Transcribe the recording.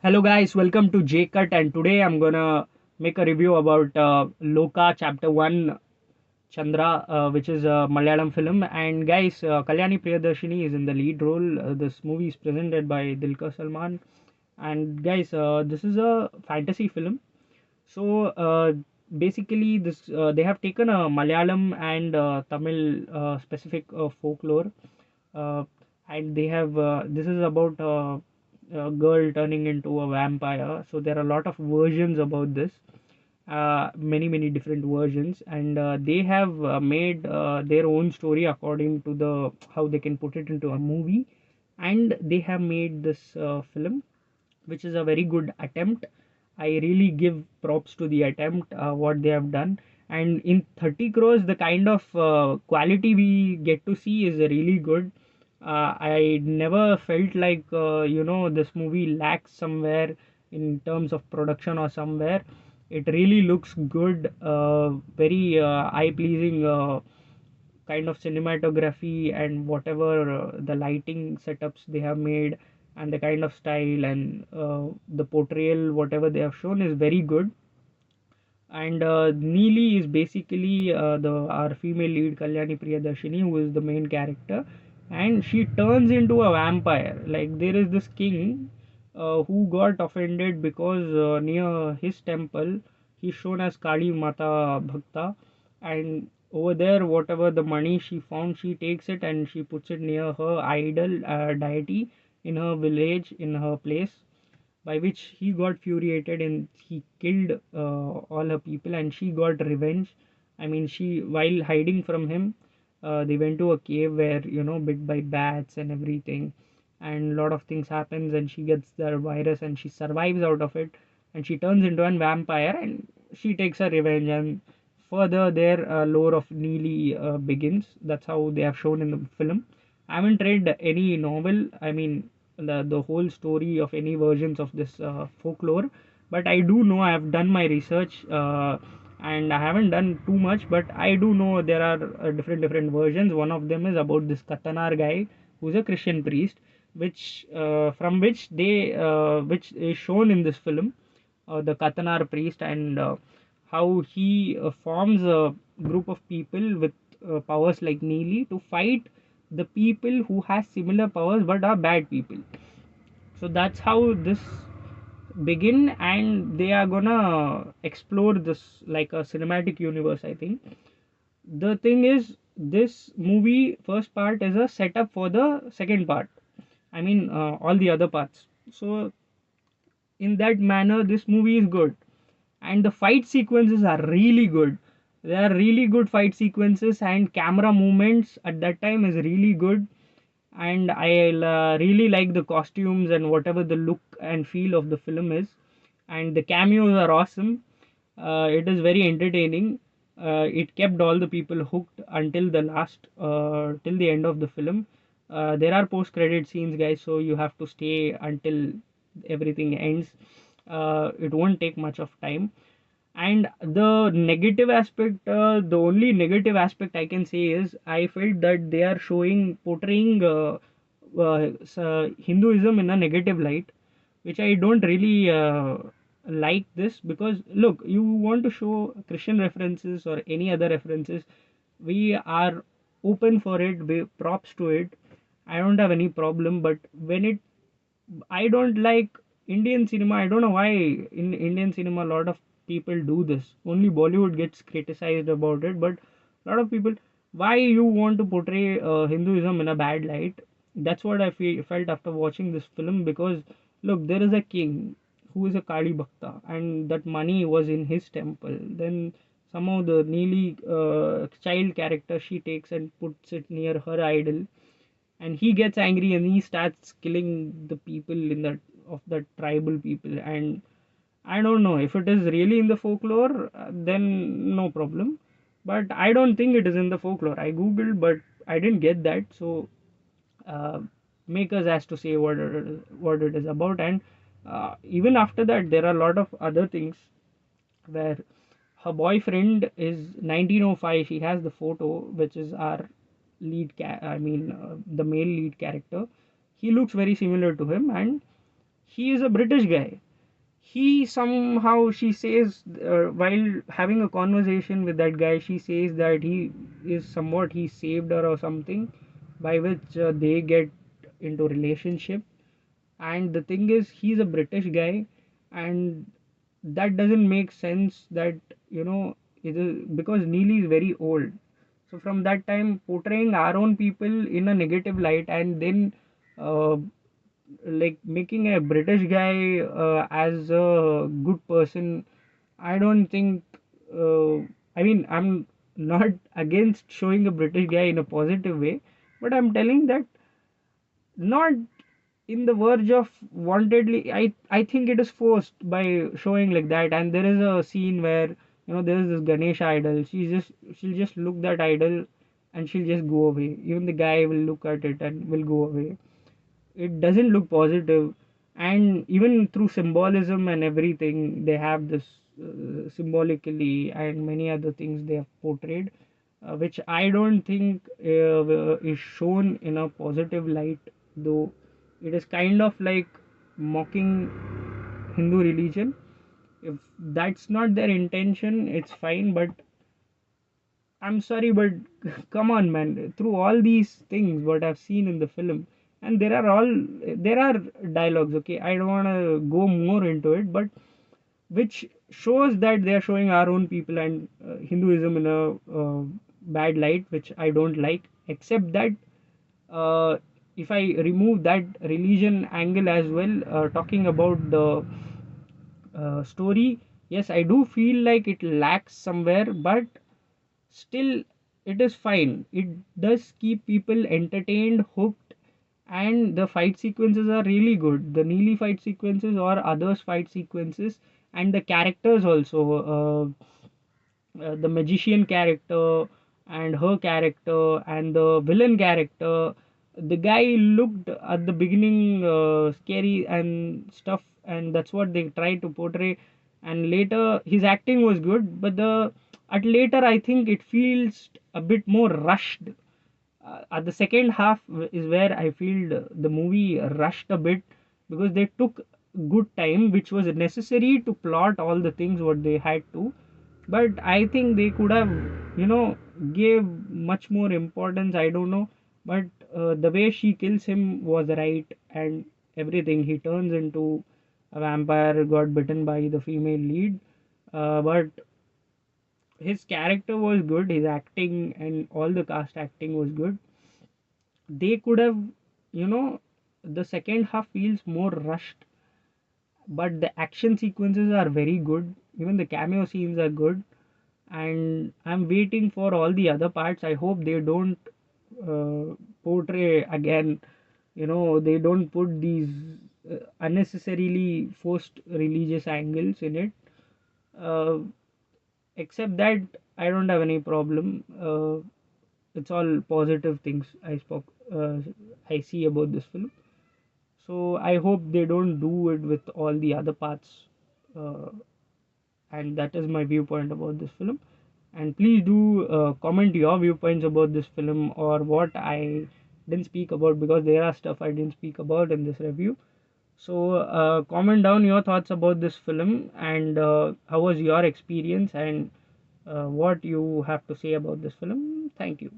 Hello guys, welcome to J Cut, and today I'm gonna make a review about Lokah Chapter 1 Chandra, which is a Malayalam film. And guys, Kalyani Priyadarshini is in the lead role. This movie is presented by Dilkar Salman. And guys, this is a fantasy film. So basically, this they have taken a Malayalam and Tamil specific folklore, uh, and they have this is about a girl turning into a vampire. So there are a lot of versions about this, many different versions, and they have made their own story according to the how they can put it into a movie, and they have made this film, which is a very good attempt. I really give props to the attempt, what they have done. And in 30 crores, the kind of quality we get to see is really good. I never felt like, this movie lacks somewhere in terms of production or somewhere. It really looks good, very eye pleasing. Kind of cinematography and whatever the lighting setups they have made, and the kind of style and the portrayal whatever they have shown is very good. And Neeli is basically the our female lead Kalyani Priyadarshini, who is the main character, and she turns into a vampire. Like, there is this king who got offended because near his temple he's shown as Kali Mata Bhakta, and over there whatever the money she found, she takes it and she puts it near her idol, deity in her village, in her place, by which he got furiated and he killed all her people, and she got revenge. I mean, she, while hiding from him, they went to a cave where, bit by bats and everything, and a lot of things happens, and she gets the virus and she survives out of it, and she turns into a vampire and she takes her revenge. And further their lore of Neely begins. That's how they have shown in the film. I haven't read any novel, I mean the whole story of any versions of this folklore, but I do know, I have done my research, and I haven't done too much, but I do know there are different versions. One of them is about this Katanar guy who's a Christian priest, which from which they which is shown in this film, the Katanar priest, and how he forms a group of people with powers like Neeli to fight the people who has similar powers but are bad people. So that's how this begin, and they are gonna explore this like a cinematic universe, I think. The thing is, this movie first part is a setup for the second part. I mean, all the other parts. So in that manner, this movie is good, and the fight sequences are really good. There are really good fight sequences, and camera movements at that time is really good. And I really like the costumes and whatever the look and feel of the film is, and the cameos are awesome. It is very entertaining. It kept all the people hooked until the last, till the end of the film. There are post credit scenes, guys, so you have to stay until everything ends. It won't take much of time. And the negative aspect, the only negative aspect I can say is I felt that they are portraying Hinduism in a negative light, which I don't really like this. Because look, you want to show Christian references or any other references, we are open for it, we props to it. I don't have any problem. But when it, I don't like Indian cinema. I don't know why in Indian cinema a lot of people do this. Only Bollywood gets criticized about it, but a lot of people, why you want to portray Hinduism in a bad light? That's what felt after watching this film. Because look, there is a king who is a Kali Bhakta, and that money was in his temple. Then somehow the Neeli child character, she takes and puts it near her idol, and he gets angry and he starts killing the people in that, of the tribal people. And I don't know if it is really in the folklore, then no problem, but I don't think it is in the folklore. I googled, but I didn't get that. So uh, makers has to say what it is about. And even after that, there are a lot of other things where her boyfriend is 1905. She has the photo, which is our I mean, the male lead character. He looks very similar to him, and he is a British guy. He somehow, she says, while having a conversation with that guy, she says that he is somewhat, he saved her or something, by which they get into relationship. And the thing is, he's a British guy, and that doesn't make sense. That, you know, it is because Neely is very old. So from that time, portraying our own people in a negative light, and then uh, like making a British guy as a good person, I don't think. Uh, I mean, I'm not against showing a British guy in a positive way, but I'm telling that not in the verge of wantedly. I think it is forced by showing like that. And there is a scene where, you know, there is this Ganesha idol. She'll just look that idol, and she'll just go away. Even the guy will look at it and will go away. It doesn't look positive. And even through symbolism and everything, they have this symbolically and many other things they have portrayed, which I don't think is shown in a positive light, though it is kind of like mocking Hindu religion. If that's not their intention, it's fine, but I'm sorry, but come on, man. Through all these things, what I've seen in the film, and there are dialogues. Okay, I don't want to go more into it, but which shows that they are showing our own people and Hinduism in a bad light, which I don't like. Except that if I remove that religion angle as well, talking about the story, yes, I do feel like it lacks somewhere, but still it is fine. It does keep people entertained, hooked, and the fight sequences are really good. The Neely fight sequences or others fight sequences, and the characters also. The magician character and her character and the villain character. The guy looked at the beginning scary and stuff, and that's what they tried to portray. And later his acting was good, but the at later I think it feels a bit more rushed. At the second half is where I feel the movie rushed a bit, because they took good time, which was necessary to plot all the things what they had to. But I think they could have, you know, gave much more importance. I don't know, but the way she kills him was right, and everything. He turns into a vampire, got bitten by the female lead, but his character was good, his acting and all the cast acting was good. They could have, you know, the second half feels more rushed, but the action sequences are very good. Even the cameo scenes are good, and I'm waiting for all the other parts. I hope they don't portray again, you know, they don't put these unnecessarily forced religious angles in it. uh, Except that, I don't have any problem. It's all positive things uh, I see about this film. So I hope they don't do it with all the other parts. uh, and that is my viewpoint about this film. And please do comment your viewpoints about this film, or what I didn't speak about, because there are stuff I didn't speak about in this review. So comment down your thoughts about this film, and how was your experience, and what you have to say about this film. Thank you.